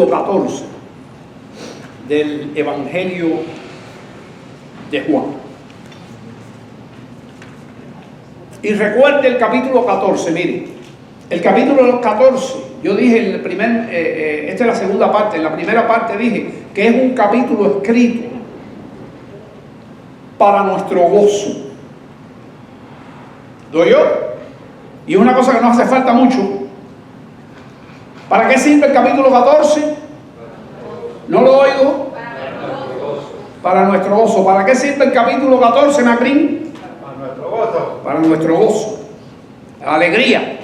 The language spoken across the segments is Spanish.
capítulo 14 del Evangelio de Juan. Y recuerde el capítulo 14, mire, el capítulo 14, yo dije, esta es la segunda parte, en la primera parte dije que es un capítulo escrito para nuestro gozo. ¿Lo oyó? Y es una cosa que nos hace falta mucho. ¿Para qué sirve el capítulo 14? ¿No lo oigo? Para nuestro gozo. ¿Para qué sirve el capítulo 14, Macrín? Para nuestro gozo. Para nuestro gozo. Alegría.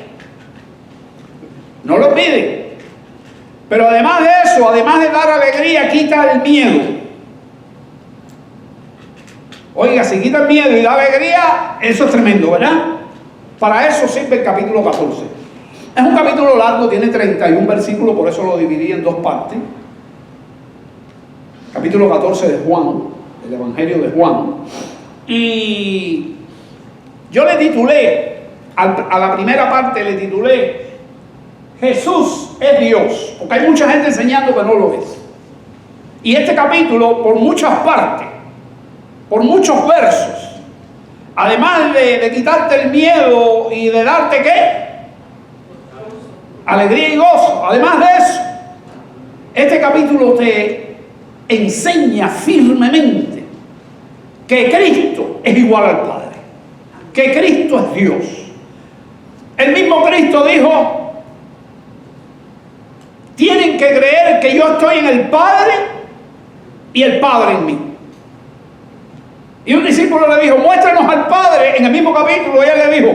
No lo olviden. Pero además de eso, además de dar alegría, quita el miedo. Oiga, si quita el miedo y da alegría, eso es tremendo, ¿verdad? Para eso sirve el capítulo 14. Es un capítulo largo, tiene 31 versículos, por eso lo dividí en dos partes. Capítulo 14 de Juan, el Evangelio de Juan. Y yo le titulé, a la primera parte le titulé, Jesús es Dios, porque hay mucha gente enseñando que no lo es. Y este capítulo, por muchas partes, por muchos versos, además de quitarte el miedo y de darte ¿qué? Alegría y gozo. Además de eso, este capítulo te enseña firmemente que Cristo es igual al Padre, que Cristo es Dios. El mismo Cristo dijo: tienen que creer que yo estoy en el Padre y el Padre en mí. Y un discípulo le dijo: muéstranos al Padre. En el mismo capítulo ella le dijo: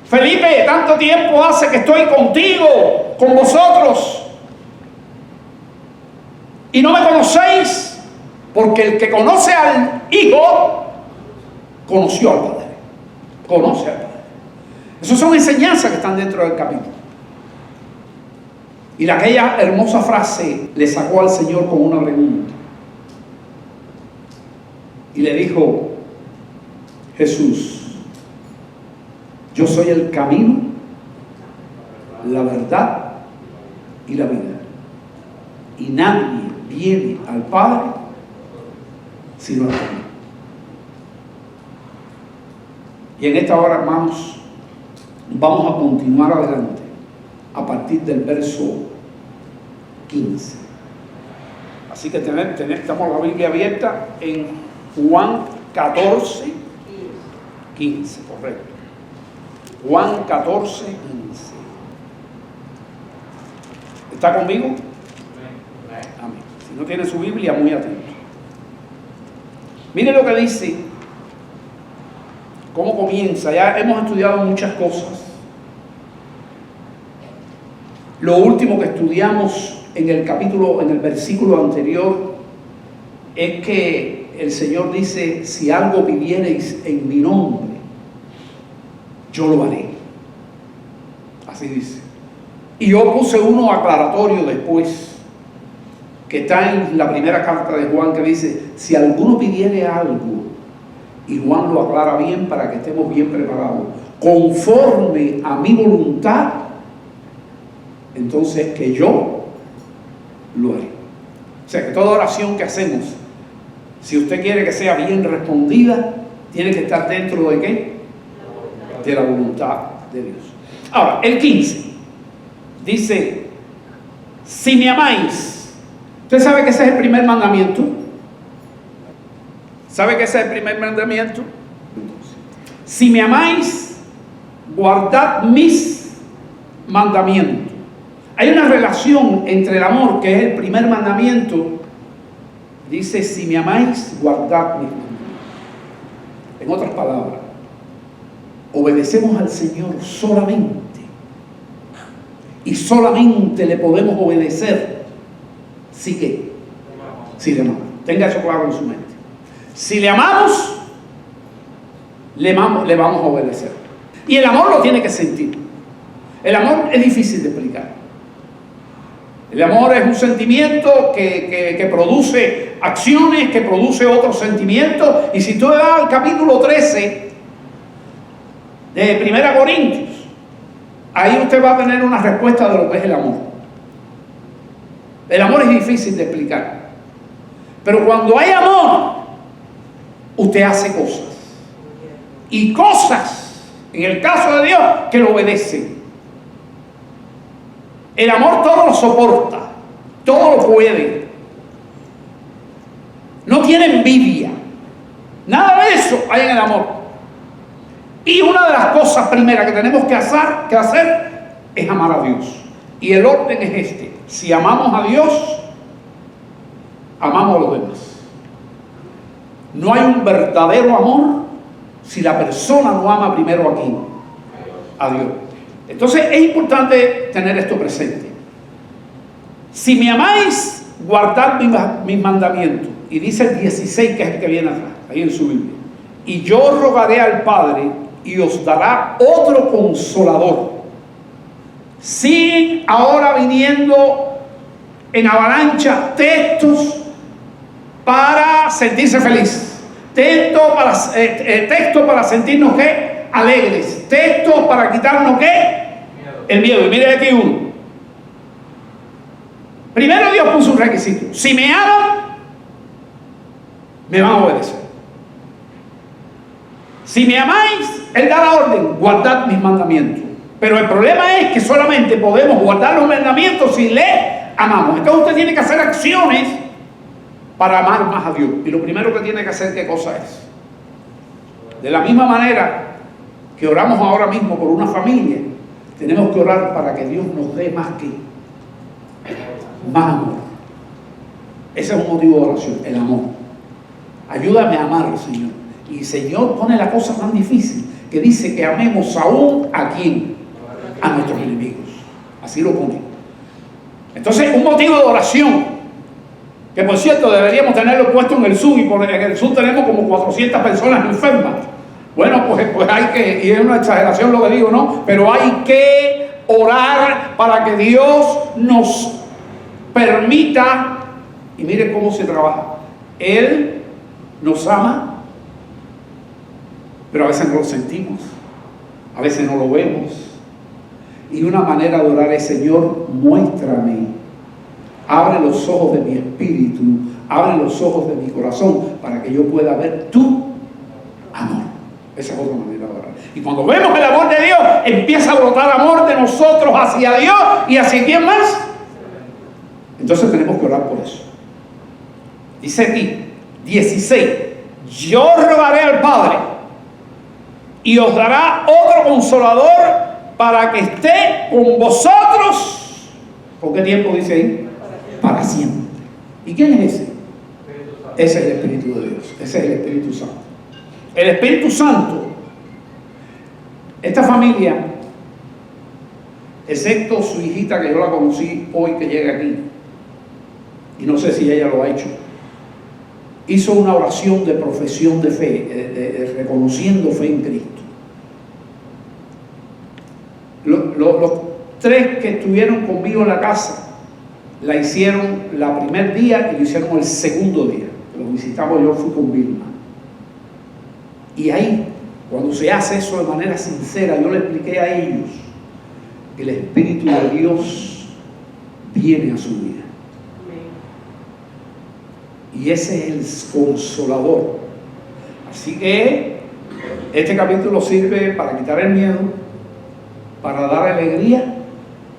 Felipe, tanto tiempo hace que estoy contigo, con vosotros, y no me conocéis, porque el que conoce al Hijo conoció al Padre. Conoce al Padre. Esas son enseñanzas que están dentro del capítulo. Y aquella hermosa frase le sacó al Señor con una pregunta. Y le dijo: Jesús, yo soy el camino, la verdad y la vida. Y nadie viene al Padre sino a mí. Y en esta hora, hermanos, vamos a continuar adelante a partir del verso 15. Así que estamos la Biblia abierta en Juan 14, 15, correcto. Juan 14, 15. ¿Está conmigo? Amén. Si no tiene su Biblia, muy atento. Mire lo que dice, cómo comienza. Ya hemos estudiado muchas cosas. Lo último que estudiamos en el versículo anterior, es que el Señor dice: si algo pidiereis en mi nombre, yo lo haré. Así dice. Y yo puse uno aclaratorio después, que está en la primera carta de Juan, que dice: si alguno pidiere algo, y Juan lo aclara bien para que estemos bien preparados, conforme a mi voluntad, entonces que yo lo haré. O sea que toda oración que hacemos, si usted quiere que sea bien respondida, tiene que estar dentro de ¿qué? De la voluntad de Dios. Ahora, el 15 dice: si me amáis. ¿Usted sabe que ese es el primer mandamiento? ¿Sabe que ese es el primer mandamiento? Si me amáis, guardad mis mandamientos. Hay una relación entre el amor, que es el primer mandamiento. Dice: si me amáis, guardad mis mandamientos. En otras palabras, obedecemos al Señor solamente, y solamente le podemos obedecer si ¿qué? Si le amamos. Tenga eso claro en su mente. Si le amamos, le vamos a obedecer. Y el amor lo tiene que sentir. El amor es difícil de explicar. El amor es un sentimiento que produce acciones, que produce otros sentimientos. Y si tú le das al capítulo 13 de 1 Corintios, ahí usted va a tener una respuesta de lo que es el amor. El amor es difícil de explicar. Pero cuando hay amor, usted hace cosas. Y cosas, en el caso de Dios, que lo obedecen. El amor todo lo soporta, todo lo puede. No tiene envidia. Nada de eso hay en el amor. Y una de las cosas primeras que tenemos que hacer es amar a Dios. Y el orden es este. Si amamos a Dios, amamos a los demás. No hay un verdadero amor si la persona no ama primero a quién, a Dios. Entonces es importante tener esto presente. Si me amáis, guardad mis mandamientos. Y dice el 16, que es el que viene atrás, ahí en su Biblia. Y yo rogaré al Padre y os dará otro consolador. Siguen ahora viniendo en avalancha textos para sentirse feliz, textos para sentirnos ¿qué? Alegres, textos para quitarnos ¿qué? El miedo. Y mire aquí uno. Primero Dios puso un requisito: si me aman, me van a obedecer. Si me amáis, Él da la orden: guardad mis mandamientos. Pero el problema es que solamente podemos guardar los mandamientos si le amamos. Entonces usted tiene que hacer acciones para amar más a Dios. Y lo primero que tiene que hacer, ¿qué cosa es? De la misma manera que oramos ahora mismo por una familia, tenemos que orar para que Dios nos dé más amor. Ese es un motivo de oración, el amor. Ayúdame a amar, Señor. Y el Señor pone la cosa tan difícil, que dice que amemos aún a quién, a nuestros enemigos. Así lo pone. Entonces, un motivo de oración, que por cierto deberíamos tenerlo puesto en el sur, y en el sur tenemos como 400 personas enfermas. Bueno, pues hay que, y es una exageración lo que digo, ¿no? Pero hay que orar para que Dios nos permita, y mire cómo se trabaja. Él nos ama, pero a veces no lo sentimos, a veces no lo vemos. Y una manera de orar es: Señor, muéstrame, abre los ojos de mi espíritu, abre los ojos de mi corazón, para que yo pueda ver tu amor. Esa es otra manera de orar. Y cuando vemos el amor de Dios, empieza a brotar amor de nosotros hacia Dios y hacia quién más. Entonces tenemos que orar por eso. Dice aquí, 16: yo rogaré al Padre y os dará otro consolador para que esté con vosotros. ¿Por qué tiempo dice ahí? Para siempre. ¿Y quién es ese? Ese es el Espíritu de Dios. Ese es el Espíritu Santo. El Espíritu Santo, esta familia, excepto su hijita, que yo la conocí hoy, que llega aquí, y no sé si ella lo ha hecho, hizo una oración de profesión de fe, reconociendo fe en Cristo. Los tres que estuvieron conmigo en la casa la hicieron el primer día y lo hicieron el segundo día. Los visitamos, yo fui con Vilma. Y ahí, cuando se hace eso de manera sincera, yo le expliqué a ellos que el Espíritu de Dios viene a su vida. Y ese es el consolador. Así que este capítulo sirve para quitar el miedo, para dar alegría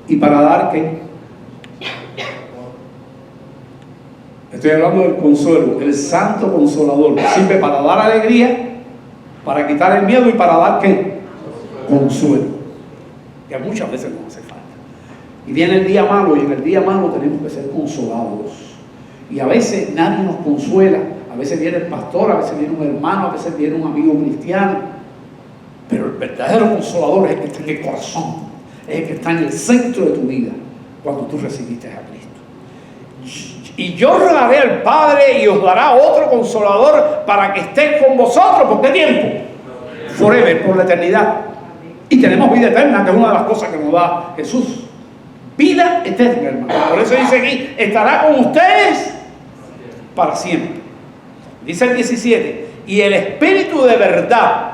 y para dar ¿qué? Estoy hablando del consuelo, el santo consolador. Sirve para dar alegría, para quitar el miedo y para dar ¿qué? Consuelo. Que muchas veces nos hace falta. Y viene el día malo, y en el día malo tenemos que ser consolados. Y a veces nadie nos consuela. A veces viene el pastor, a veces viene un hermano, a veces viene un amigo cristiano. Pero el verdadero consolador es el que está en el corazón, es el que está en el centro de tu vida cuando tú recibiste a Cristo. Y yo rogaré al Padre y os dará otro consolador para que esté con vosotros. ¿Por qué tiempo? Forever, por la eternidad. Y tenemos vida eterna, que es una de las cosas que nos da Jesús. Vida eterna, hermano. Por eso dice aquí: estará con ustedes para siempre. Dice el 17: y el Espíritu de verdad,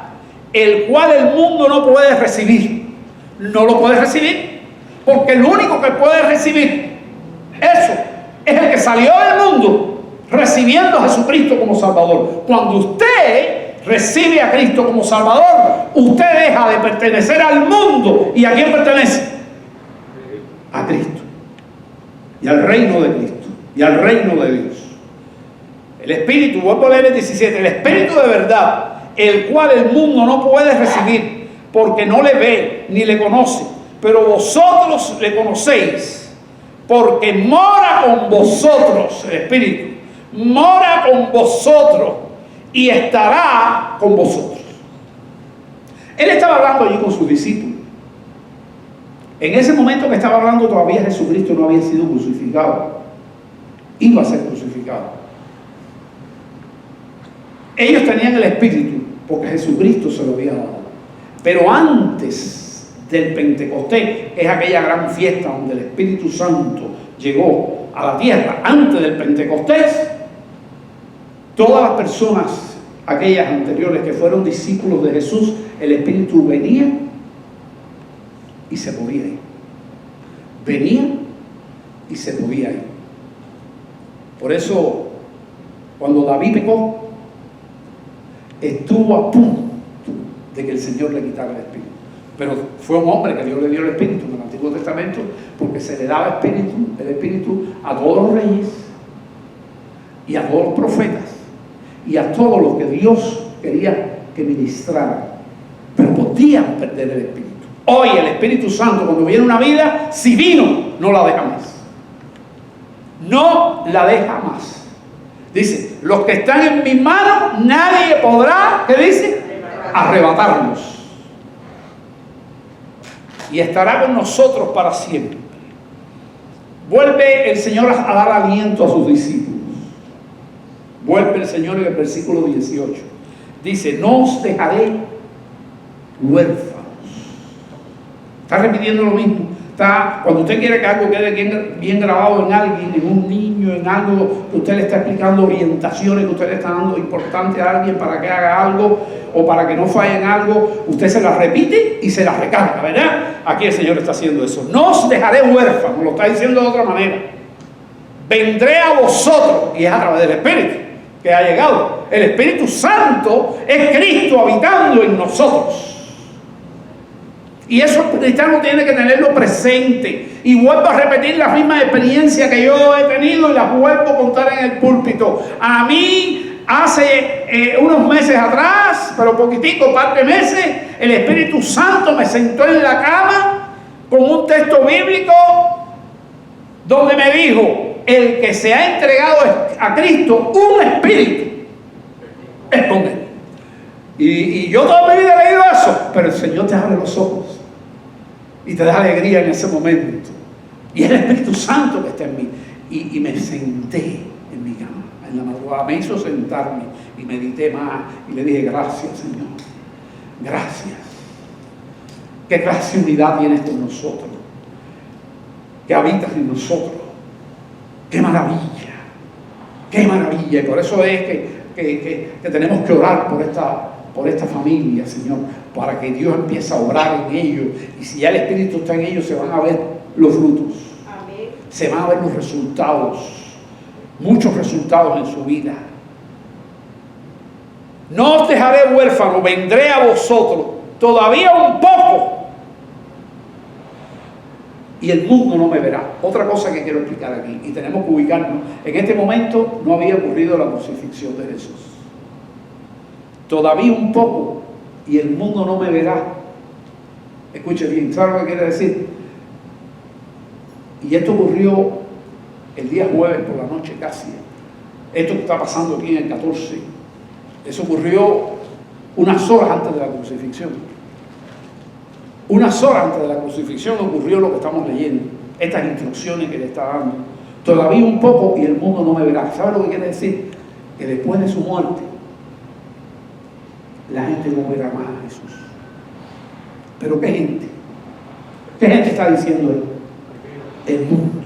el cual el mundo no puede recibir. No lo puede recibir, porque el único que puede recibir eso es el que salió del mundo recibiendo a Jesucristo como Salvador. Cuando usted recibe a Cristo como Salvador, usted deja de pertenecer al mundo. ¿Y a quién pertenece? A Cristo. Y al reino de Cristo. Y al reino de Dios. El Espíritu, vuelvo a leer el 17, el Espíritu de verdad, el cual el mundo no puede recibir, porque no le ve ni le conoce, pero vosotros le conocéis, porque mora con vosotros, el Espíritu, mora con vosotros y estará con vosotros. Él estaba hablando allí con sus discípulos. En ese momento que estaba hablando, todavía Jesucristo no había sido crucificado. Iba a ser crucificado. Ellos tenían el Espíritu porque Jesucristo se lo había dado. Pero antes del Pentecostés, que es aquella gran fiesta donde el Espíritu Santo llegó a la tierra, antes del Pentecostés, todas las personas, aquellas anteriores que fueron discípulos de Jesús, el Espíritu venía y se podía ir. Venía y se podía ir. Por eso, cuando David pecó, estuvo a punto de que el Señor le quitara el Espíritu. Pero fue un hombre que Dios le dio el Espíritu en el Antiguo Testamento, porque se le daba el Espíritu a todos los reyes y a todos los profetas y a todos los que Dios quería que ministraran, pero podían perder el Espíritu. Hoy el Espíritu Santo, cuando viene una vida, si vino, no la deja más. No la deja más. Dice, los que están en mis manos, nadie podrá, ¿qué dice? Arrebatarlos. Y estará con nosotros para siempre. Vuelve el Señor a dar aliento a sus discípulos. Vuelve el Señor en el versículo 18. Dice, no os dejaré huérfanos. Está repitiendo lo mismo. Cuando usted quiere que algo quede bien grabado en alguien, en un niño, en algo que usted le está explicando, orientaciones que usted le está dando importante a alguien para que haga algo o para que no falle en algo, usted se las repite y se las recarga, ¿verdad? Aquí el Señor está haciendo eso. No os dejaré huérfanos, lo está diciendo de otra manera. Vendré a vosotros, y es a través del Espíritu que ha llegado. El Espíritu Santo es Cristo habitando en nosotros. Y eso el cristiano tiene que tenerlo presente. Y vuelvo a repetir la misma experiencia que yo he tenido y la vuelvo a contar en el púlpito. A mí, hace unos meses atrás, pero poquitico, par de meses, el Espíritu Santo me sentó en la cama con un texto bíblico donde me dijo, el que se ha entregado a Cristo, un espíritu, es con él. Y yo toda mi vida he leído eso, pero el Señor te abre los ojos y te da alegría en ese momento. Y es el Espíritu Santo que está en mí. Y me senté en mi cama, en la madrugada, me hizo sentarme y medité más y le dije, gracias Señor, gracias. Qué clase de unidad tienes con nosotros, que habitas en nosotros. Qué maravilla, qué maravilla. Y por eso es que tenemos que orar por esta familia, Señor, para que Dios empiece a obrar en ellos. Y si ya el Espíritu está en ellos, se van a ver los frutos. Amén. Se van a ver los resultados, muchos resultados en su vida. No os dejaré huérfano, vendré a vosotros, todavía un poco, y el mundo no me verá. Otra cosa que quiero explicar aquí, y tenemos que ubicarnos. En este momento no había ocurrido la crucifixión de Jesús. Todavía un poco y el mundo no me verá. Escuche bien, ¿sabe lo que quiere decir? Y esto ocurrió el día jueves por la noche casi. Esto que está pasando aquí en el 14, eso ocurrió unas horas antes de la crucifixión. Unas horas antes de la crucifixión ocurrió lo que estamos leyendo, estas instrucciones que le está dando. Todavía un poco y el mundo no me verá. ¿Sabe lo que quiere decir? Que después de su muerte, la gente no verá más a Jesús. ¿Pero qué gente? ¿Qué gente está diciendo él? El mundo.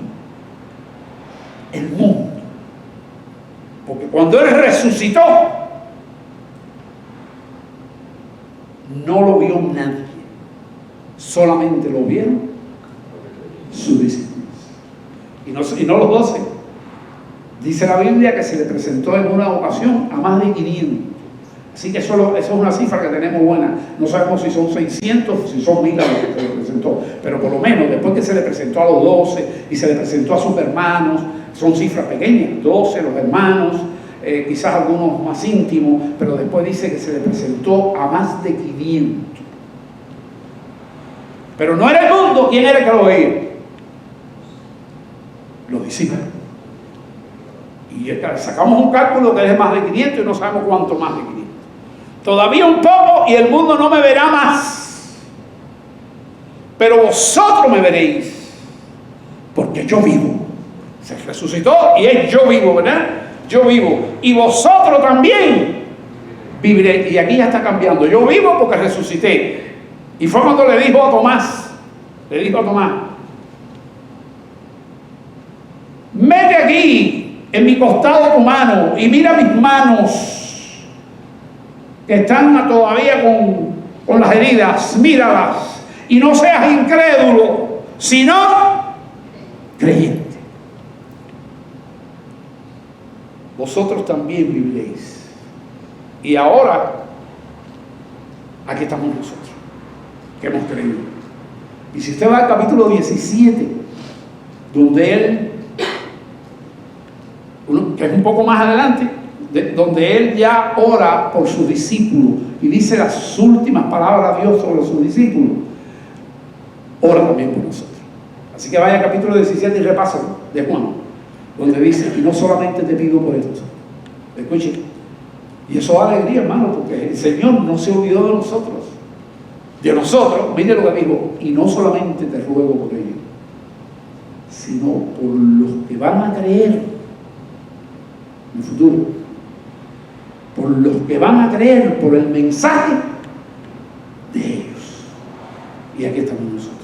El mundo. Porque cuando él resucitó, no lo vio nadie. Solamente lo vieron sus discípulos. Y no los 12, Dice la Biblia que se le presentó en una ocasión a más de 500. Así que eso es una cifra que tenemos buena. No sabemos si son 600 o si son 1000 a los que se le presentó. Pero por lo menos después que se le presentó a los 12 y se le presentó a sus hermanos, son cifras pequeñas, 12 los hermanos, quizás algunos más íntimos, pero después dice que se le presentó a más de 500. Pero no era el mundo. ¿Quién era el que lo veía? Los discípulos. Y sacamos un cálculo que es más de 500 y no sabemos cuánto más de 500. Todavía un poco y el mundo no me verá más. Pero vosotros me veréis, porque yo vivo. Se resucitó y es yo vivo, ¿verdad? Yo vivo. Y vosotros también viviréis. Y aquí ya está cambiando. Yo vivo porque resucité. Y fue cuando le dijo a Tomás, mete aquí en mi costado tu mano y mira mis manos que están todavía con las heridas, míralas, y no seas incrédulo, sino creyente. Vosotros también viviréis. Y ahora, aquí estamos nosotros, que hemos creído. Y si usted va al capítulo 17, donde él, que es un poco más adelante, donde él ya ora por sus discípulos y dice las últimas palabras a Dios sobre sus discípulos, ora también por nosotros. Así que vaya al capítulo 17 y repásalo de Juan, donde dice, y no solamente te pido por esto, escuche, y eso da alegría, hermano, porque el Señor no se olvidó de nosotros. Mire lo que dijo, y no solamente te ruego por ellos, sino por los que van a creer en el futuro, por los que van a creer por el mensaje de ellos. Y aquí estamos nosotros.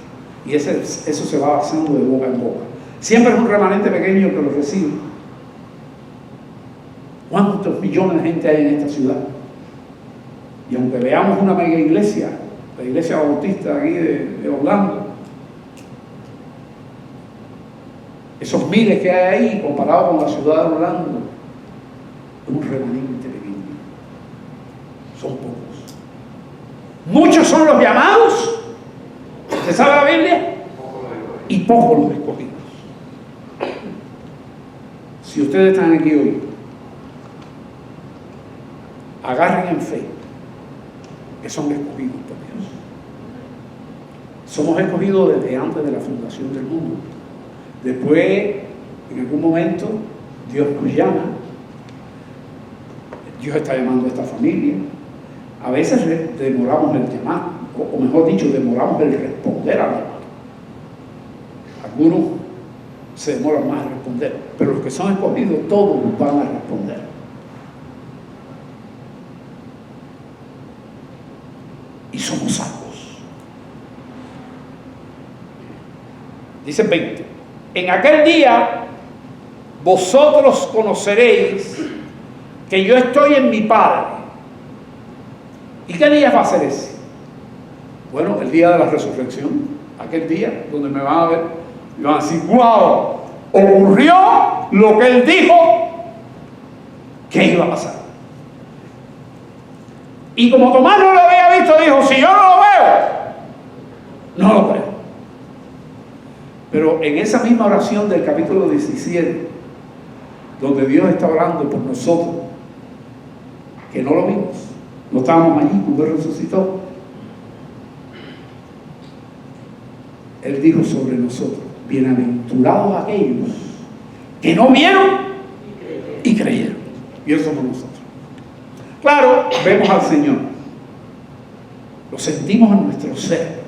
Y eso se va avanzando de boca en boca. Siempre es un remanente pequeño que lo recibe. ¿Cuántos millones de gente hay en esta ciudad? Y aunque veamos una mega iglesia, la iglesia bautista aquí de Orlando, esos miles que hay ahí comparado con la ciudad de Orlando, es un remanente pequeño. Son pocos. Muchos son los llamados, ¿se sabe la Biblia? Y pocos los escogidos. Si ustedes están aquí hoy, agarren en fe que son escogidos por Dios. Somos escogidos desde antes de la fundación del mundo. Después, en algún momento, Dios nos llama. Dios está llamando a esta familia. A veces demoramos el llamar, o mejor dicho, demoramos el responder al llamado. Algunos se demoran más a responder, pero los que son escogidos, todos van a responder. Y somos salvos. Dice 20. En aquel día vosotros conoceréis que yo estoy en mi Padre. ¿Y qué día va a ser ese? Bueno, el día de la resurrección, aquel día donde me van a ver y van a decir, wow, ocurrió lo que él dijo que iba a pasar. Y como Tomás no lo había visto, dijo, si yo no lo veo, no lo creo. Pero en esa misma oración del capítulo 17, donde Dios está orando por nosotros, que no lo vimos, no estábamos allí cuando Él resucitó, Él dijo sobre nosotros, bienaventurados aquellos que no vieron y creyeron. Y eso somos nosotros. Claro, vemos al Señor, lo sentimos en nuestro ser.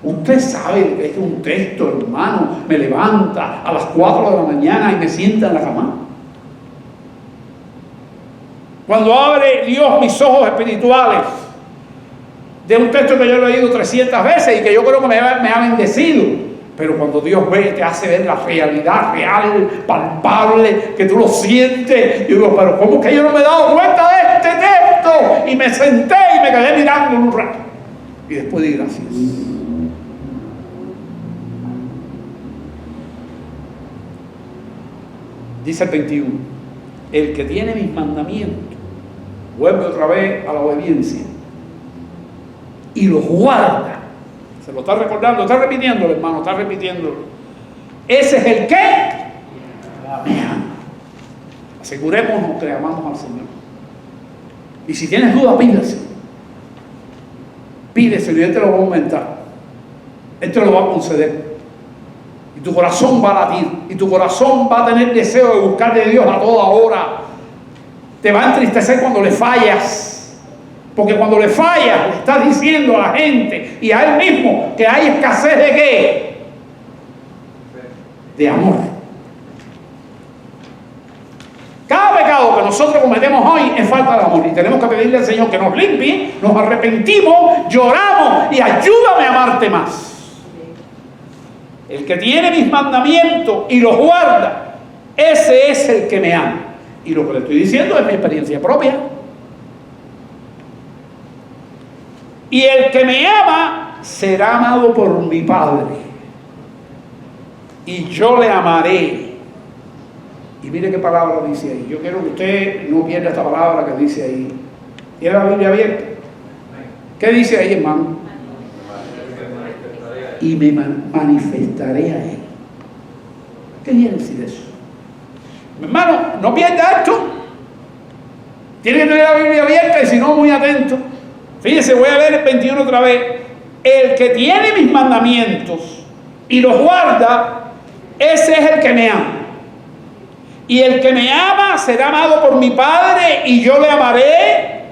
Usted sabe que es un texto, hermano, me levanta a las 4 de la mañana y me sienta en la cama. Cuando abre Dios mis ojos espirituales de un texto que yo he leído 300 veces y que yo creo que me ha bendecido, pero cuando Dios ve, te hace ver la realidad real, palpable, que tú lo sientes, yo digo, pero ¿cómo que yo no me he dado cuenta de este texto? Y me senté y me quedé mirando un rato y después di gracias. Dice el 21, El que tiene mis mandamientos, vuelve otra vez a la obediencia y los guarda. Se lo está recordando, está repitiéndolo, hermano, está repitiéndolo. Ese es el que me ama. Asegurémonos que amamos al Señor. Y si tienes duda, pídeselo y Él te lo va a aumentar. Él te lo va a conceder. Y tu corazón va a latir. Y tu corazón va a tener deseo de buscar de Dios a toda hora. Te va a entristecer cuando le fallas. Porque cuando le fallas, le estás diciendo a la gente y a Él mismo que hay escasez de ¿qué? De amor. Cada pecado que nosotros cometemos hoy es falta de amor. Y tenemos que pedirle al Señor que nos limpie, nos arrepentimos, lloramos y ayúdame a amarte más. El que tiene mis mandamientos y los guarda, ese es el que me ama. Y lo que le estoy diciendo es mi experiencia propia. Y el que me ama será amado por mi Padre. Y yo le amaré. Y mire qué palabra dice ahí. Yo quiero que usted no pierda esta palabra que dice ahí. ¿Tiene la Biblia abierta? ¿Qué dice ahí, hermano? Y me manifestaré a Él. ¿Qué quiere decir eso? Mi hermano, no pierda esto. Tiene que tener la Biblia abierta y si no, muy atento. Fíjese, voy a leer el 21 otra vez. El que tiene mis mandamientos y los guarda, ese es el que me ama. Y el que me ama será amado por mi Padre y yo le amaré.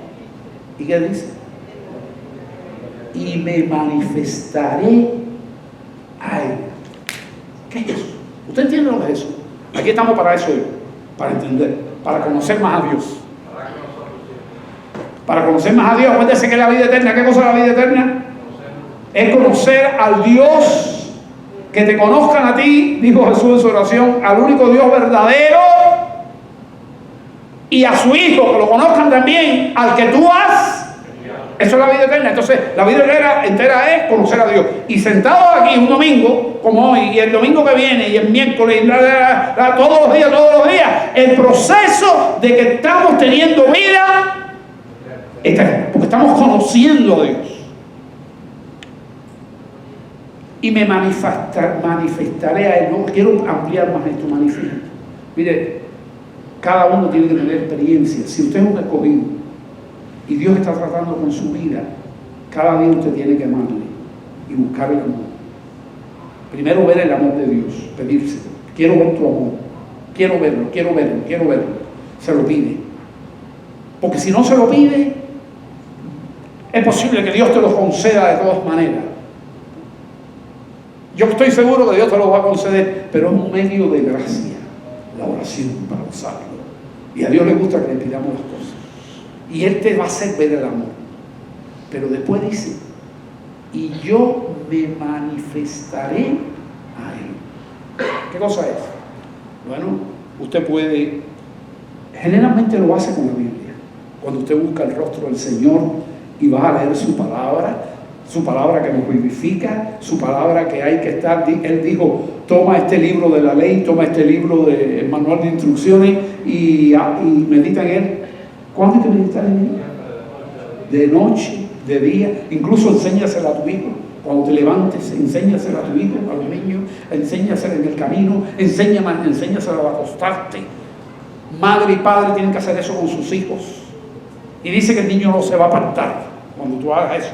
¿Y qué dice? Y me manifestaré a Él. ¿Qué es eso? ¿Usted entiende lo que es eso? Aquí estamos para eso, para entender, para conocer más a Dios. Para conocer más a Dios. Acuérdese que es la vida eterna. ¿Qué cosa es la vida eterna? Es conocer al Dios. Que te conozcan a ti, dijo Jesús en su oración, al único Dios verdadero y a su Hijo, que lo conozcan también, al que tú has. Eso es la vida eterna. Entonces, la vida entera es conocer a Dios. Y sentado aquí un domingo, como hoy, y el domingo que viene, y el miércoles, y todos los días, el proceso de que estamos teniendo vida eterna, porque estamos conociendo a Dios. Y me manifestaré a Él. No quiero ampliar más esto, manifiesta. Mire, cada uno tiene que tener experiencia. Si usted es un escogido y Dios está tratando con su vida, cada día usted tiene que amarle y buscar el amor. Primero ver el amor de Dios, pedírselo. Quiero ver tu amor. Quiero verlo, quiero verlo, quiero verlo. Se lo pide. Porque si no se lo pide, es posible que Dios te lo conceda de todas maneras. Yo estoy seguro que Dios te lo va a conceder, pero es un medio de gracia, la oración, para usarlo. Y a Dios le gusta que le pidamos las cosas. Y Él te va a hacer ver el amor. Pero después dice, y yo me manifestaré a Él. ¿Qué cosa es? Bueno, usted puede, generalmente lo hace con la Biblia. Cuando usted busca el rostro del Señor y va a leer su palabra que nos vivifica, su palabra que hay que estar. Él dijo, toma este libro de la ley, toma este libro del manual de instrucciones y medita en él. ¿Cuándo hay que meditar en él? De noche, de día, incluso enséñasela a tu hijo. Cuando te levantes, enséñasela a tu hijo, a los niños, enséñasela en el camino, enséñasela al acostarte. Madre y padre tienen que hacer eso con sus hijos. Y dice que el niño no se va a apartar cuando tú hagas eso.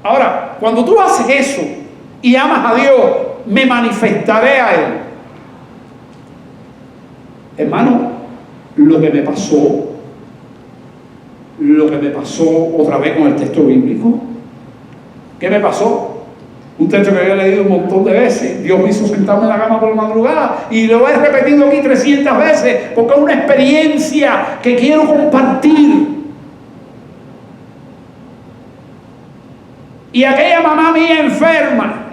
Ahora, cuando tú haces eso y amas a Dios, me manifestaré a Él. Hermano, lo que me pasó otra vez con el texto bíblico, ¿qué me pasó? Un texto que había leído un montón de veces. Dios me hizo sentarme en la cama por la madrugada y lo he repetido aquí 300 veces porque es una experiencia que quiero compartir. Y aquella mamá mía enferma,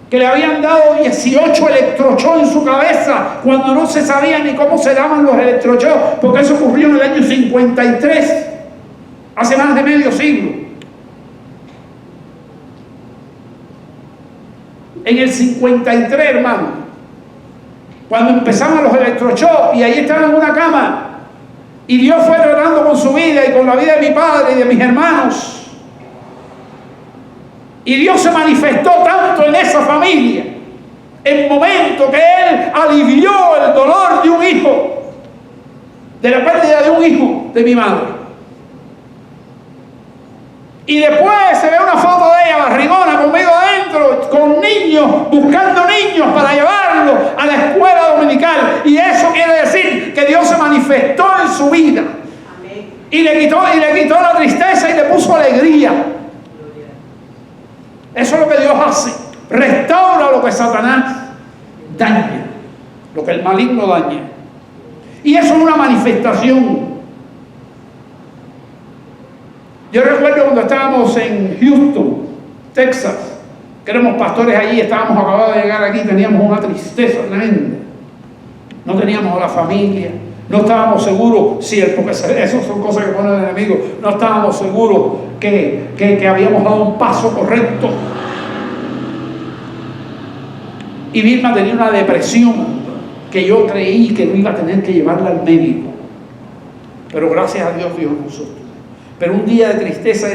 que le habían dado 18 electrochocs en su cabeza, cuando no se sabía ni cómo se daban los electrochocs, porque eso ocurrió en el año 53, hace más de medio siglo. En el 53, hermano, Cuando empezaban los electroshocks y ahí estaban en una cama. Y Dios fue tratando con su vida y con la vida de mi padre y de mis hermanos. Y Dios se manifestó tanto en esa familia. En el momento que Él alivió el dolor de un hijo, de la pérdida de un hijo de mi madre. Y después se ve una foto de ella, barrigona, conmigo adentro, con niños, buscando niños para llevarlos a la escuela dominical. Y eso quiere decir que Dios se manifestó en su vida. Amén. Y le quitó la tristeza y le puso alegría. Eso es lo que Dios hace. Restaura lo que Satanás daña, lo que el maligno daña. Y eso es una manifestación. Yo recuerdo cuando estábamos en Houston, Texas, que éramos pastores allí, estábamos acabados de llegar aquí, teníamos una tristeza tremenda. No teníamos a la familia, no estábamos seguros, porque esas son cosas que pone el enemigo, no estábamos seguros que habíamos dado un paso correcto. Y Vilma tenía una depresión que yo creí que no iba a tener que llevarla al médico. Pero gracias a Dios nosotros. Pero un día de tristeza,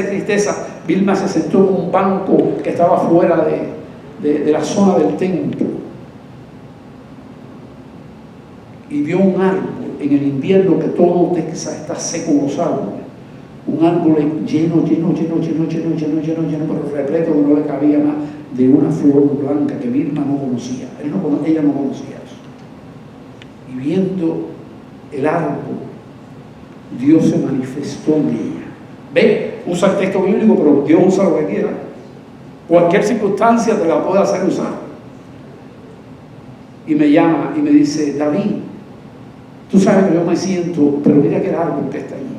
Vilma se sentó en un banco que estaba fuera de la zona del templo. Y vio un árbol en el invierno, que todo Texas está seco los árboles. Un árbol lleno, pero repleto, que no le cabía más, de una flor blanca que Vilma no conocía. Ella no conocía eso. Y viendo el árbol, Dios se manifestó en ella. ¿Ve? Usa el texto bíblico, pero Dios usa lo que quiera. Cualquier circunstancia te la puede hacer usar. Y me llama y me dice: David, tú sabes que yo me siento, pero mira aquel árbol que está ahí.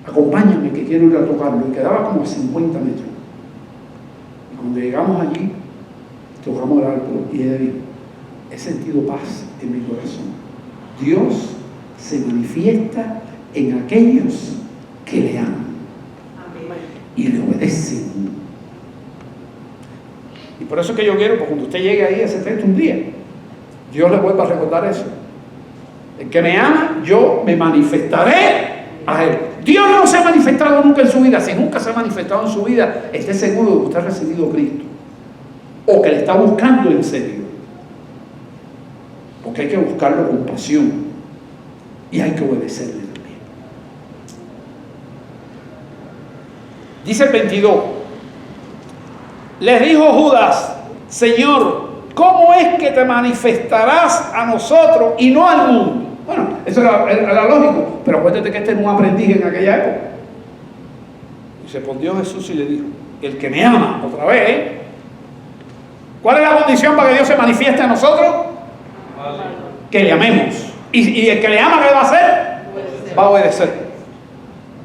Acompáñame, que quiero ir a tocarlo. Y quedaba como a 50 metros. Y cuando llegamos allí, tocamos el árbol y ella dijo: he sentido paz en mi corazón. Dios se manifiesta en aquellos que le aman. Amén. Y le obedecen. Y por eso es que yo quiero, porque cuando usted llegue ahí a ese texto un día, Dios le vuelva a recordar eso. El que me ama, yo me manifestaré a él. Dios no se ha manifestado nunca en su vida. Si nunca se ha manifestado en su vida, esté seguro de que usted ha recibido a Cristo, o que le está buscando en serio, porque hay que buscarlo con pasión y hay que obedecerle también. Dice el 22: les dijo Judas: Señor, ¿cómo es que te manifestarás a nosotros y no al mundo? Bueno, eso era lógico, pero acuérdate que este era un aprendiz en aquella época. Y se respondió Jesús y le dijo: el que me ama, otra vez, ¿cuál es la condición para que Dios se manifieste a nosotros? Vale. Que le amemos. Y el que le ama, ¿qué va a hacer? Va a obedecer.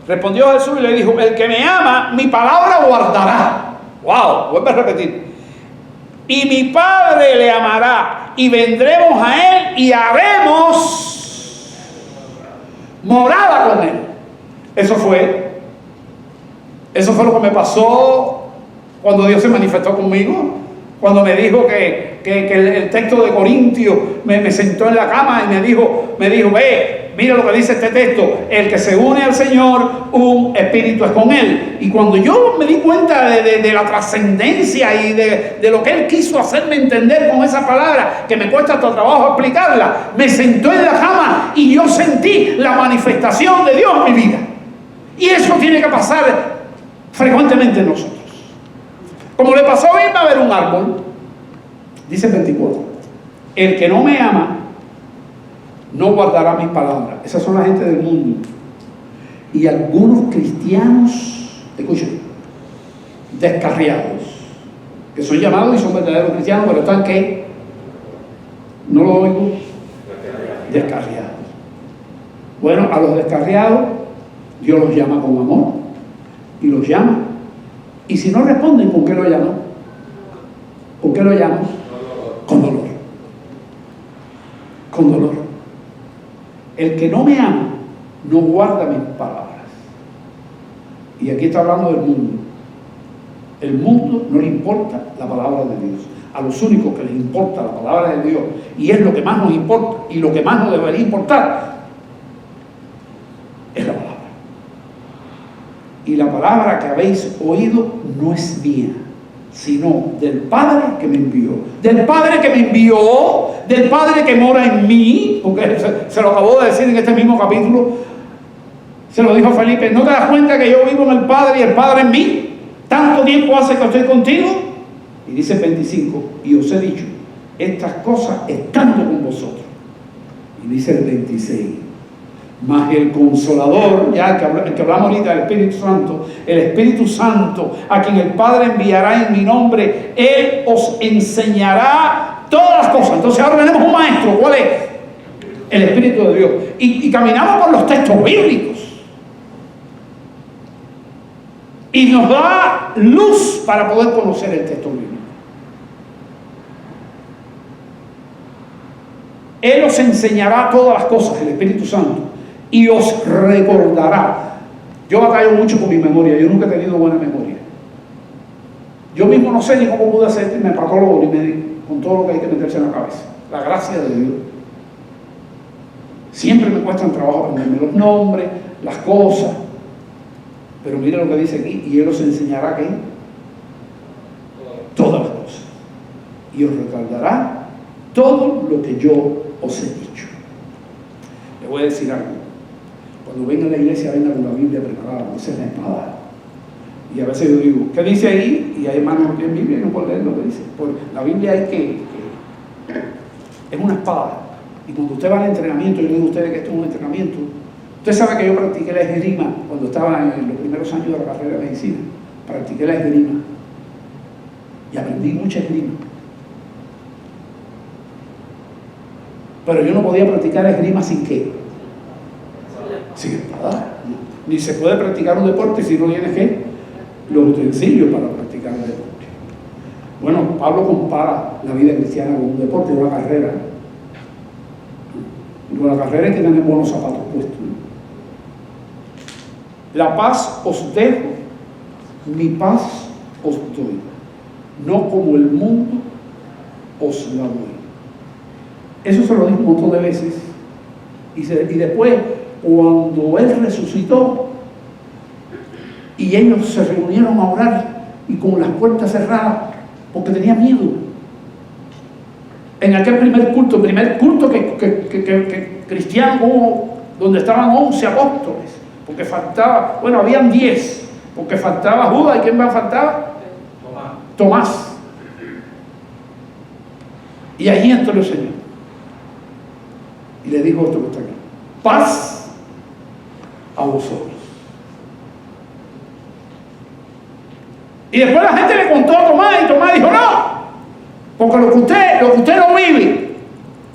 Respondió Jesús y le dijo: el que me ama, mi palabra guardará. Wow, vuelve a repetir. Y mi Padre le amará, y vendremos a él y haremos morada con él. Eso fue lo que me pasó cuando Dios se manifestó conmigo. Cuando me dijo que el texto de Corintios me sentó en la cama y me dijo, ve, mira lo que dice este texto: el que se une al Señor, un espíritu es con él. Y cuando yo me di cuenta de la trascendencia y de lo que Él quiso hacerme entender con esa palabra, que me cuesta hasta trabajo explicarla, me sentó en la cama y yo sentí la manifestación de Dios en mi vida. Y eso tiene que pasar frecuentemente en nosotros. Como le pasó a Vilma a ver un árbol, dice el 24: el que no me ama no guardará mis palabras. Esas son la gente del mundo. Y algunos cristianos, escuchen, descarriados, que son llamados y son verdaderos cristianos, pero están ¿qué? No lo oigo. Descarriados. Bueno, a los descarriados Dios los llama con amor y los llama. Y si no responden, ¿con qué lo llaman? ¿Con qué lo llaman? Con dolor. Con dolor. El que no me ama no guarda mis palabras. Y aquí está hablando del mundo. El mundo no le importa la palabra de Dios. a los únicos que les importa la palabra de Dios, y es lo que más nos importa, y lo que más nos debería importar, es la palabra. Y la palabra que habéis oído no es mía, sino del Padre que me envió. Del Padre que me envió, del Padre que mora en mí, porque se lo acabó de decir en este mismo capítulo, se lo dijo a Felipe, ¿no te das cuenta que yo vivo en el Padre y el Padre en mí? ¿Tanto tiempo hace que estoy contigo? Y dice el 25, y os he dicho estas cosas estando con vosotros. Y dice el 26, mas el Consolador, ya el que hablamos ahorita, el Espíritu Santo, a quien el Padre enviará en mi nombre, Él os enseñará todas las cosas. Entonces ahora tenemos un maestro, ¿cuál es? El Espíritu de Dios. Y caminamos por los textos bíblicos. Y nos da luz para poder conocer el texto bíblico. Él os enseñará todas las cosas, el Espíritu Santo, y os recordará. Yo batallo mucho con mi memoria, yo nunca he tenido buena memoria. Yo mismo no sé ni cómo pude hacerme patólogo ni médico, con todo lo que hay que meterse en la cabeza. La gracia de Dios. Siempre me cuesta trabajo aprenderme los nombres, las cosas. Pero mira lo que dice aquí, y Él os enseñará ¿qué? Todas las cosas. Y os recordará todo lo que yo os he dicho. Le voy a decir algo. Cuando venga a la iglesia, venga con la Biblia preparada, no sea la espada. Y a veces yo digo, ¿qué dice ahí? Y hay hermanos que en Biblia no pueden leer lo que dice. Porque la Biblia es una espada. Y cuando usted va al entrenamiento, yo le digo a ustedes que esto es un entrenamiento. Usted sabe que yo practiqué la esgrima cuando estaba en los primeros años de la carrera de medicina. Practiqué la esgrima. Y aprendí mucha esgrima. Pero yo no podía practicar esgrima sin qué. Sin espada. Ni se puede practicar un deporte si no tienes qué. Los utensilios para practicar el deporte. Bueno, Pablo compara la vida cristiana con un deporte, una carrera. Y con la carrera hay que tener buenos zapatos puestos. La paz os dejo, mi paz os doy. No como el mundo os la doy. Eso se lo dijo un montón de veces. Y después, cuando Él resucitó, y ellos se reunieron a orar, y con las puertas cerradas, porque tenían miedo. En aquel primer culto que cristiano hubo, donde estaban 11 apóstoles, porque faltaba, bueno, habían 10, porque faltaba Judas, ¿y quién más faltaba? Tomás. Y allí entró el Señor. Y le dijo esto que está aquí: paz a vosotros. Y después la gente le contó a Tomás, y Tomás dijo: no, porque lo que usted no vive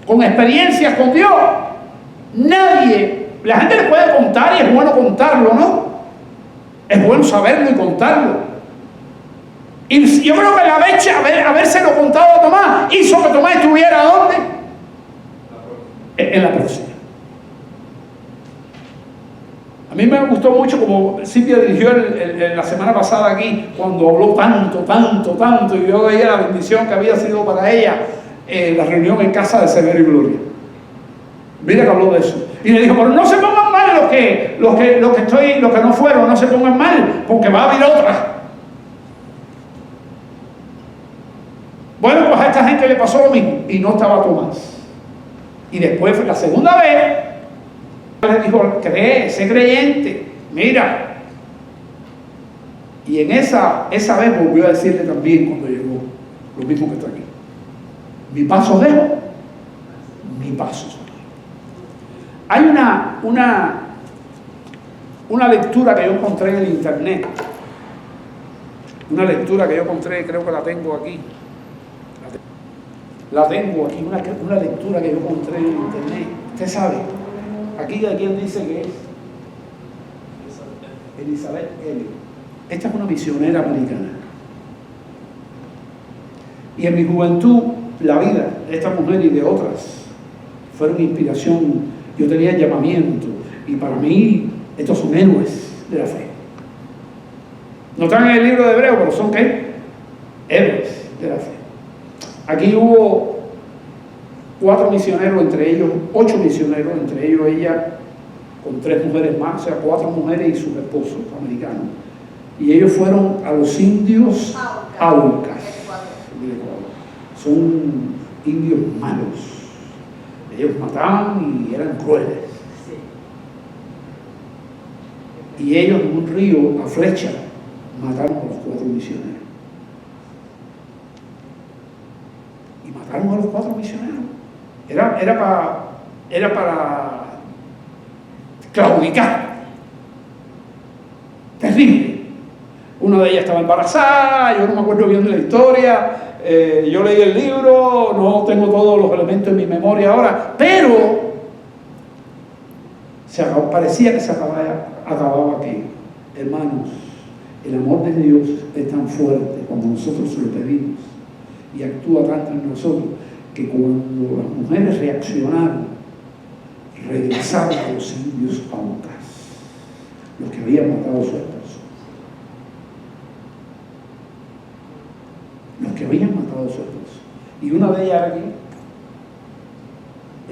con experiencias con Dios, nadie, la gente le puede contar, y es bueno contarlo, ¿no? Es bueno saberlo y contarlo. Y yo creo que la fecha, habérselo contado a Tomás, hizo que Tomás estuviera ¿dónde? En la próxima. A mí me gustó mucho como Silvia dirigió la semana pasada aquí, cuando habló tanto, y yo veía la bendición que había sido para ella la reunión en casa de Severo y Gloria. Mira que habló de eso. Y le dijo: pero no se pongan mal los que no fueron, no se pongan mal, porque va a haber otras. Bueno, pues a esta gente le pasó lo mismo, y no estaba Tomás. Y después, la segunda vez, le dijo: sé creyente, mira. Y en esa vez volvió a decirle también, cuando llegó, lo mismo que está aquí: mi paso dejo, mi paso soy. Hay una lectura que yo encontré en el internet, creo que la tengo aquí. La tengo aquí, una lectura que yo encontré en internet. Usted sabe, aquí de quien dice que es Elizabeth Elliot. Esta es una misionera americana. Y en mi juventud, la vida de esta mujer y de otras fueron inspiración. Yo tenía llamamiento, y para mí estos son héroes de la fe. No están en el libro de Hebreo, pero son ¿qué? Héroes de la fe. Aquí hubo 4 misioneros, entre ellos 8 misioneros, entre ellos ella con 3 mujeres más, o sea, 4 mujeres y sus esposos americanos. Y ellos fueron a los indios Aucas del Ecuador. Son indios malos. Ellos mataban y eran crueles. Y ellos en un río, a flecha, mataron a los 4 misioneros. Y mataron a los 4 misioneros. Era para claudicar. Terrible. Una de ellas estaba embarazada, yo no me acuerdo bien de la historia, yo leí el libro, no tengo todos los elementos en mi memoria ahora, pero parecía que se acababa aquello. Hermanos, el amor de Dios es tan fuerte cuando nosotros se lo pedimos y actúa tanto en nosotros que cuando las mujeres reaccionaron, regresaron a los indios Aucas, los que habían matado a su esposo. Los que habían matado a su esposo. Y una de ellas aquí,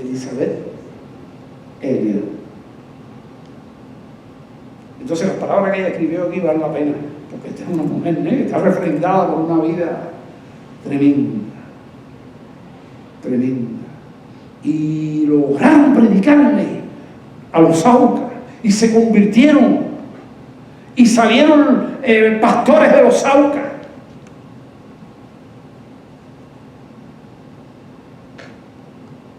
Elizabeth Elliot. Entonces las palabras que ella escribió aquí valen la pena, porque esta es una mujer negra, está refrendada por una vida tremenda. Tremenda. Y lograron predicarle a los Aucas y se convirtieron y salieron pastores de los Aucas.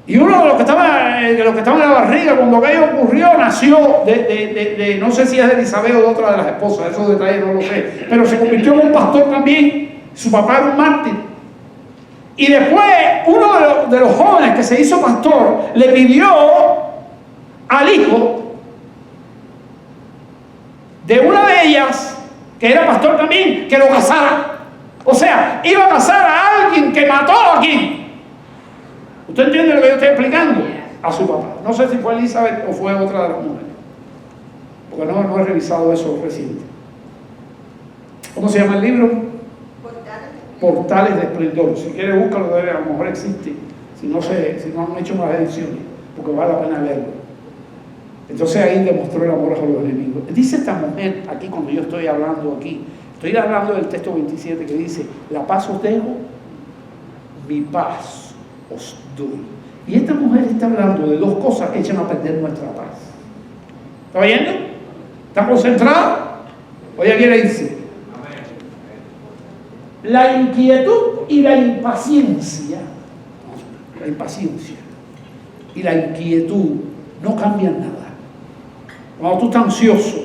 Y uno de los que estaba en la barriga cuando aquello ocurrió nació de no sé si es de Elizabeth o de otra de las esposas, esos detalles no lo sé, pero se convirtió en un pastor también. Su papá era un mártir. Y después uno de los jóvenes que se hizo pastor le pidió al hijo de una de ellas, que era pastor también, que lo casara. O sea, iba a casar a alguien que mató a quien. ¿Usted entiende lo que yo estoy explicando? A su papá. No sé si fue Elizabeth o fue otra de las mujeres, porque no he revisado eso reciente. ¿Cómo se llama el libro? Portales de Esplendor. Si quiere búscalo, a lo mejor existe, si no han hecho más ediciones, porque vale la pena leerlo. Entonces ahí demostró el amor a los enemigos. Dice esta mujer aquí, cuando yo estoy hablando aquí, estoy hablando del texto 27 que dice: la paz os dejo, mi paz os doy. Y esta mujer está hablando de 2 cosas que echan a perder nuestra paz. ¿Está oyendo? ¿Está concentrado? Oye, aquí le dice: la inquietud y la impaciencia. La impaciencia y la inquietud no cambian nada. Cuando tú estás ansioso,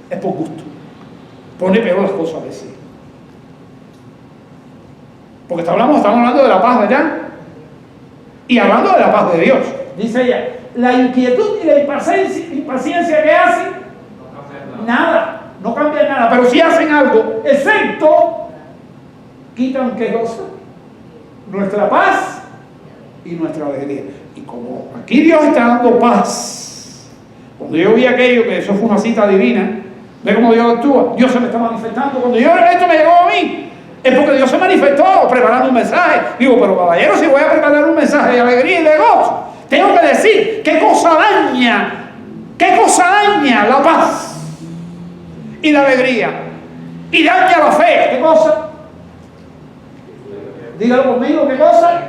es por gusto. Pone peor las cosas a veces. Porque estamos hablando de la paz, ¿verdad? Y hablando de la paz de Dios. Dice ella: la inquietud y la impaciencia, ¿qué hacen? Nada, no cambian nada. Pero sí hacen algo, excepto quitan, ¿qué cosa? Nuestra paz y nuestra alegría. Y como aquí Dios está dando paz, cuando yo vi aquello, que eso fue una cita divina, ve cómo Dios actúa. Dios se me está manifestando. Cuando esto me llegó a mí, es porque Dios se manifestó preparando un mensaje. Digo, pero caballero, si voy a preparar un mensaje de alegría y de gozo, tengo que decir qué cosa daña la paz y la alegría, y daña la fe. ¿Qué cosa? Dígalo conmigo, ¿qué cosa?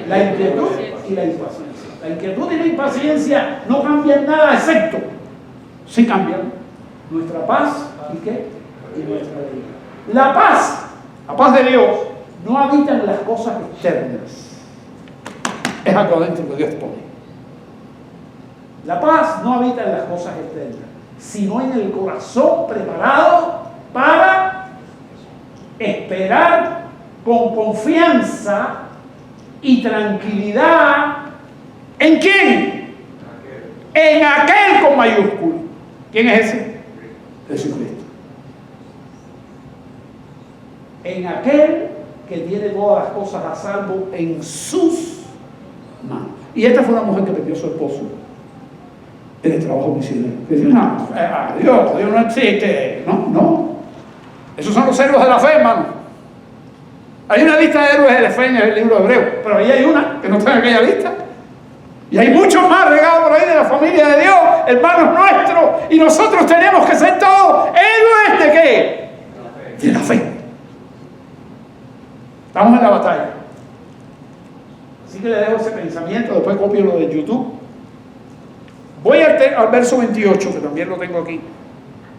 La inquietud y la impaciencia. La inquietud y la impaciencia no cambian nada, excepto sí cambian nuestra paz y qué, y nuestra alegría. La paz de Dios no habita en las cosas externas, es algo adentro que Dios pone. La paz no habita en las cosas externas, sino en el corazón preparado para esperar con confianza y tranquilidad. ¿En quién? En aquel con mayúscula. ¿Quién es ese? Jesucristo. En aquel que tiene todas las cosas a salvo en sus manos. Y esta fue una mujer que perdió a su esposo en el trabajo misionero. Que dice: no, Dios no existe. No. Esos son los siervos de la fe, hermano. Hay una lista de héroes de la fe en el libro de Hebreos, pero ahí hay una que no está en aquella lista. Y hay muchos más regados por ahí de la familia de Dios, hermanos nuestros, y nosotros tenemos que ser todos héroes ¿de qué? De la fe. Estamos en la batalla. Así que le dejo ese pensamiento, después copio lo de YouTube. Voy al verso 28, que también lo tengo aquí,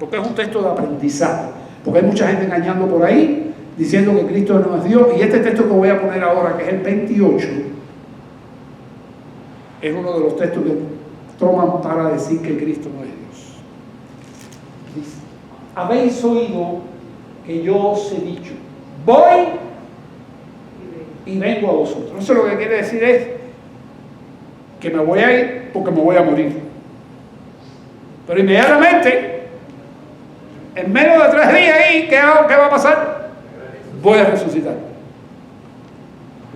porque es un texto de aprendizaje, porque hay mucha gente engañando por ahí, diciendo que Cristo no es Dios, y este texto que voy a poner ahora, que es el 28, es uno de los textos que toman para decir que Cristo no es Dios. Dice: habéis oído que yo os he dicho, voy y vengo a vosotros. Eso lo que quiere decir es que me voy a ir porque me voy a morir. Pero inmediatamente, en menos de 3 días ahí, ¿qué va a pasar? Voy a resucitar.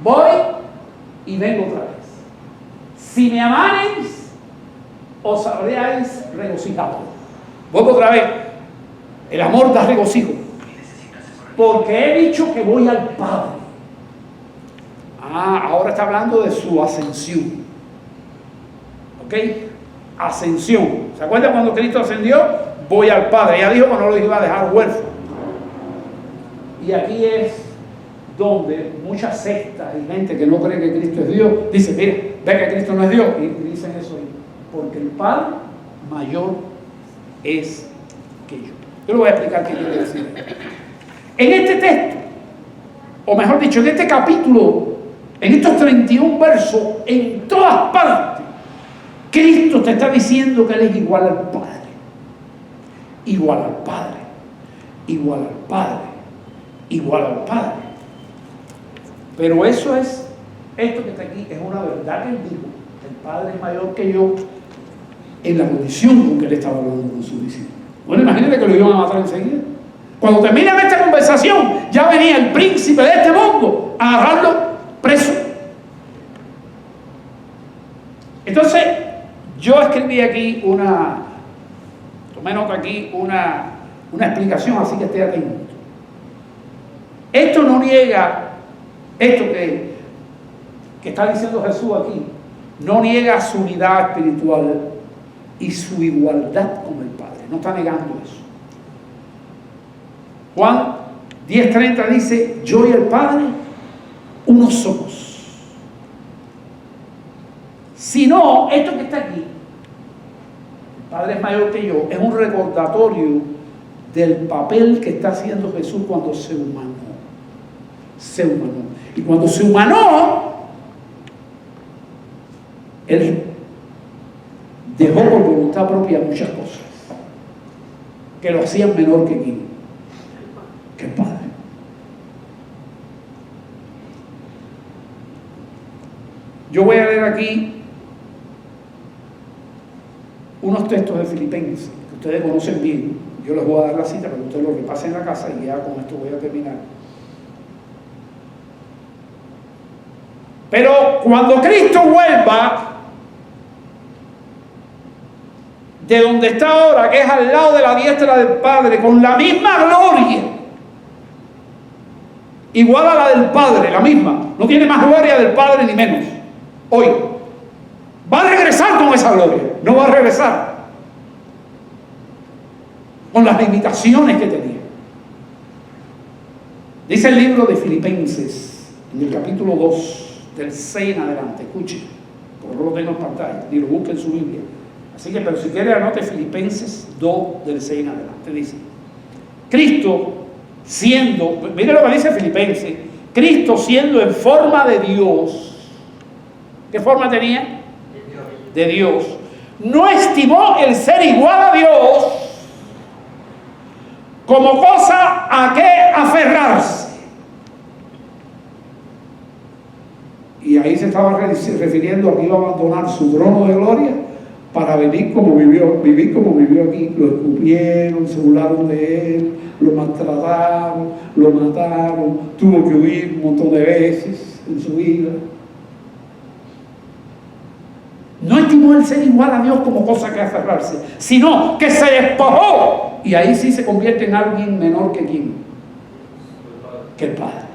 Voy y vengo otra vez. Si me amarais, os habríais regocijado. Vuelvo otra vez. El amor da regocijo. Porque he dicho que voy al Padre. Ahora está hablando de su ascensión. ¿Ok? Ascensión. ¿Se acuerdan cuando Cristo ascendió? Voy al Padre. Ya dijo que no lo iba a dejar huérfano. Y aquí es donde muchas sectas y gente que no cree que Cristo es Dios dice: mira, ve que Cristo no es Dios, y dicen eso ahí, porque el Padre mayor es que yo. Yo le voy a explicar qué quiere decir. En este texto, o mejor dicho, en este capítulo, en estos 31 versos, en todas partes, Cristo te está diciendo que Él es igual al Padre, igual al Padre, igual al Padre, igual al Padre. Pero eso es, esto que está aquí, es una verdad que Él dijo. El Padre es mayor que yo, en la condición con que Él estaba hablando con sus discípulos. Bueno, imagínate que lo iban a matar enseguida. Cuando terminan esta conversación, ya venía el príncipe de este mundo a agarrarlo preso. Entonces, yo escribí aquí tomé nota aquí, una explicación, así que esté atento. Esto no niega, esto que está diciendo Jesús aquí, no niega su unidad espiritual y su igualdad con el Padre. No está negando eso. Juan 10:30 dice: yo y el Padre uno somos. Si no, esto que está aquí, el Padre es mayor que yo, es un recordatorio del papel que está haciendo Jesús cuando se humanó. Se humanó. Y cuando se humanó, Él dejó por voluntad propia muchas cosas que lo hacían menor que quién, que el Padre. Yo voy a leer aquí unos textos de Filipenses que ustedes conocen bien. Yo les voy a dar la cita para que ustedes lo repasen en la casa y ya con esto voy a terminar. Pero cuando Cristo vuelva de donde está ahora, que es al lado de la diestra del Padre, con la misma gloria, igual a la del Padre, la misma, no tiene más gloria del Padre ni menos, hoy, va a regresar con esa gloria, no va a regresar con las limitaciones que tenía. Dice el libro de Filipenses, en el capítulo 2, del 6 en adelante, escuchen, porque no lo tengo en pantalla, ni lo busquen en su Biblia. Así que, pero si quiere, anote Filipenses 2, del 6 en adelante. Dice: Cristo siendo, mire lo que dice Filipenses, Cristo siendo en forma de Dios, ¿qué forma tenía? De Dios. No estimó el ser igual a Dios como cosa a que aferrarse. Y ahí se estaba refiriendo a que iba a abandonar su trono de gloria para vivir como vivió aquí. Lo escupieron, se burlaron de él, lo maltrataron, lo mataron, tuvo que huir un montón de veces en su vida. No estimó el ser igual a Dios como cosa que aferrarse, sino que se despojó. Y ahí sí se convierte en alguien menor que quién, que el Padre.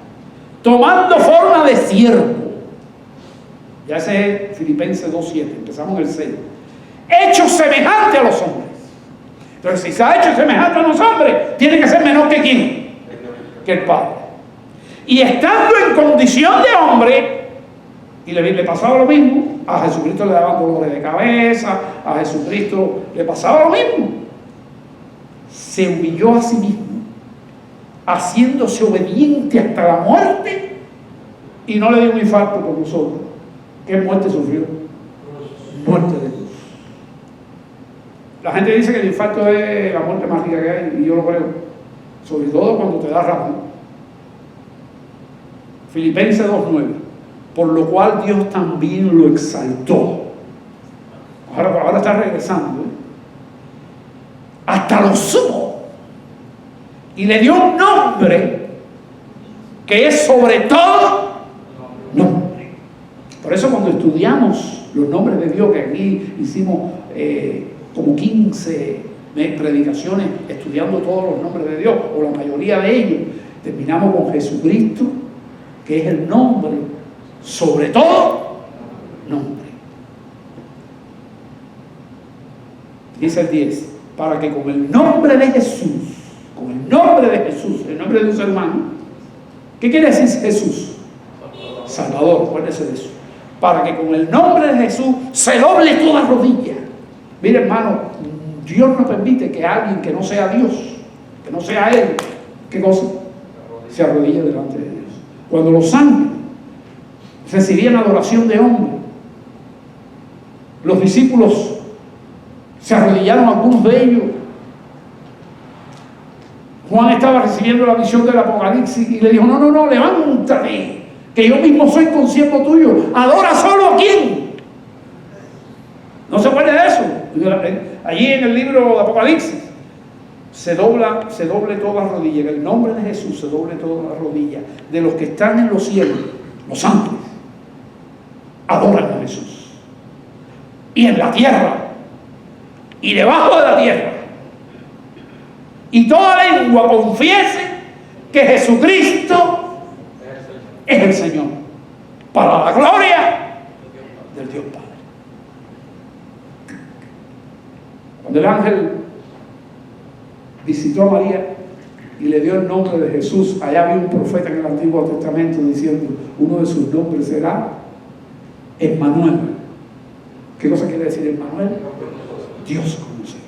tomando forma de siervo. Ya ese es Filipenses 2:7, empezamos en el 6. Hecho semejante a los hombres. Entonces, si se ha hecho semejante a los hombres, tiene que ser menor que ¿quién? Que el Padre. Y estando en condición de hombre, y le pasaba lo mismo, a Jesucristo le daban dolores de cabeza, a Jesucristo le pasaba lo mismo. Se humilló a sí mismo, haciéndose obediente hasta la muerte, y no le dio un infarto por nosotros. ¿Qué muerte sufrió? Muerte de cruz. La gente dice que el infarto es la muerte más rica que hay, y yo lo creo, sobre todo cuando te da rápido. Filipenses 2:9, por lo cual Dios también lo exaltó. Ahora está regresando, hasta lo sumo, y le dio un nombre que es sobre todo nombre. Por eso cuando estudiamos los nombres de Dios, que aquí hicimos como 15 predicaciones estudiando todos los nombres de Dios, o la mayoría de ellos, terminamos con Jesucristo, que es el nombre sobre todo nombre. Dice el 10, para que con el nombre de Jesús, con el nombre de Jesús, el nombre de un ser humano, ¿qué quiere decir Jesús? Salvador, acuérdese de eso. Para que con el nombre de Jesús se doble toda rodilla. Mire, hermano, Dios no permite que alguien que no sea Dios, que no sea Él, ¿qué cosa? Se arrodille delante de Dios. Cuando los ángeles recibían adoración de hombre, los discípulos se arrodillaron, algunos de ellos. Juan estaba recibiendo la visión del Apocalipsis y le dijo, no, levántate, que yo mismo soy consiervo tuyo, adora solo a quién. ¿No se acuerda de eso? Allí en el libro de Apocalipsis se doble toda rodilla, en el nombre de Jesús se doble toda la rodilla de los que están en los cielos, los ángeles, adoran a Jesús, y en la tierra y debajo de la tierra, y toda lengua confiese que Jesucristo es el Señor, para la gloria del Dios Padre. Cuando el ángel visitó a María y le dio el nombre de Jesús, allá había un profeta en el Antiguo Testamento diciendo, uno de sus nombres será Emmanuel. ¿Qué cosa quiere decir Emmanuel? Dios con nosotros.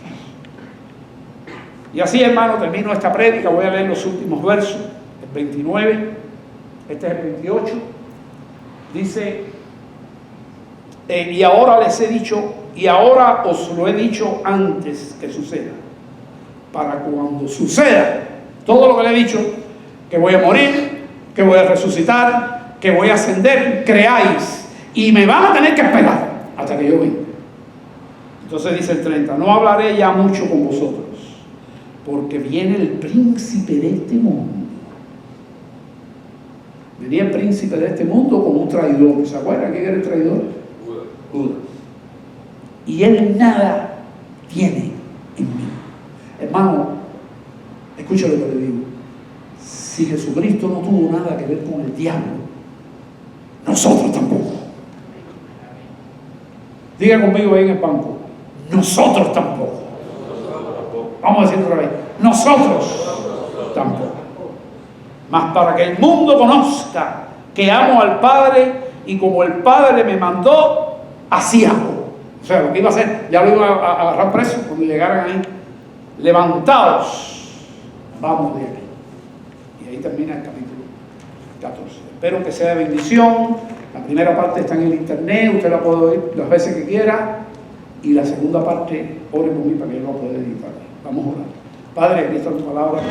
Y así, hermano, termino esta prédica. Voy a leer los últimos versos, el 29, este es el 28. Dice, y ahora les he dicho, y ahora os lo he dicho antes que suceda, para cuando suceda todo lo que le he dicho, que voy a morir, que voy a resucitar, que voy a ascender, creáis, y me van a tener que esperar hasta que yo venga. Entonces dice el 30, no hablaré ya mucho con vosotros, porque viene el príncipe de este mundo. Venía el príncipe de este mundo como un traidor. ¿Se acuerdan quién era el traidor? Judas. Y él nada tiene en mí. Hermano, escucha lo que le digo. Si Jesucristo no tuvo nada que ver con el diablo, nosotros tampoco. Diga conmigo ahí en el banco, nosotros tampoco. Vamos a decir otra vez, nosotros tampoco. Mas para que el mundo conozca que amo al Padre, y como el Padre me mandó, así hago. O sea, lo que iba a hacer, ya lo iba a agarrar preso cuando llegaran ahí. Levantaos, vamos de aquí. Y ahí termina el capítulo 14. Espero que sea de bendición. La primera parte está en el internet, usted la puede oír las veces que quiera. Y la segunda parte, ore por mí para que yo la pueda editar. Vamos a orar. Padre, aquí está tu palabra.